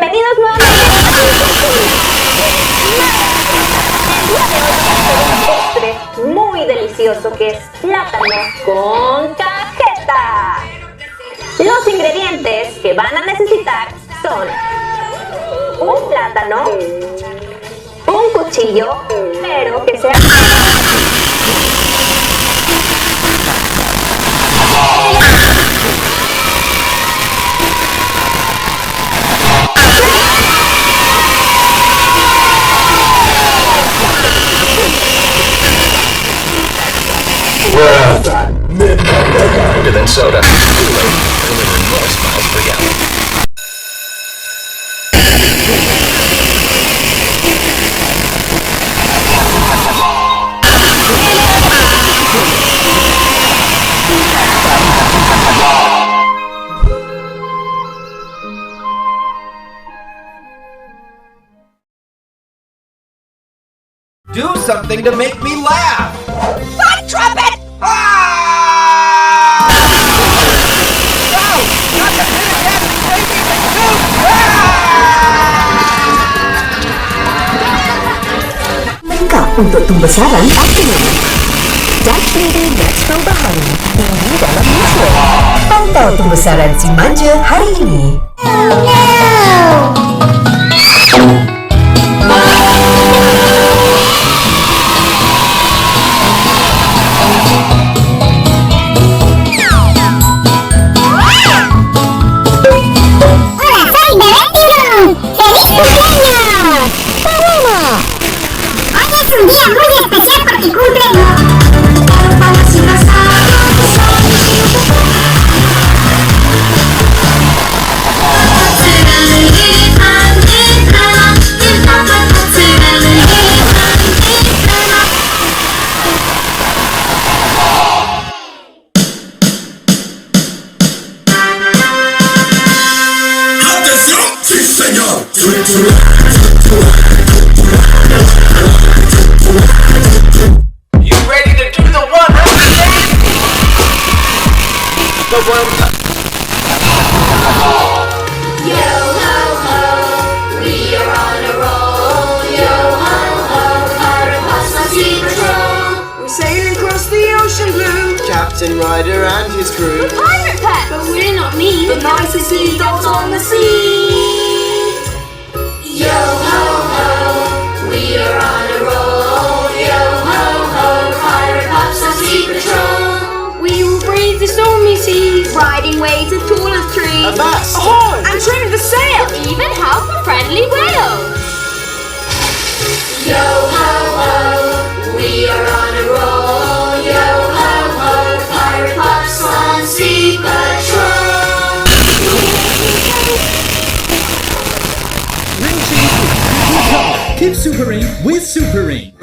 Bienvenidos nuevamente. El día de hoy vamos a hacer un postre muy delicioso que es plátano con cajeta. Los ingredientes que van a necesitar son un plátano, un cuchillo, pero que sea... Larger than soda. Kool-Aid, delivering more smiles per gallon. Do something to make me laugh! Fun trumpet! Ah! No! Not the minute baby! Lengkap untuk pembesaran aktivitas. Dark Lady Natural Bahari tinggi dalam musuh. Pantau pembesaran si manja hari ini. Un día muy especial porque cumpleaños. ¡Atención! ¡Sí, señor! You ready to do the 100 dance? The World Cup. Yo ho ho, we are on a roll. Yo ho ho, Pirate Puffs on sea patrol. We're sailing across the ocean blue. Captain Ryder and his crew. Pirate pets, but we're not mean. The nicest seagulls on the sea. Yo ho ho, we are on a roll. Yo ho ho, Pirate Puffs on sea patrol. We will brave the stormy seas, riding waves as tall as trees. A mast. Ahoy! And trim the sail. Even help a friendly whale. Yo ho ho, we are on a roll. Yo ho ho, Pirate Puffs on sea patrol. Ring change. Keep supering with Superring.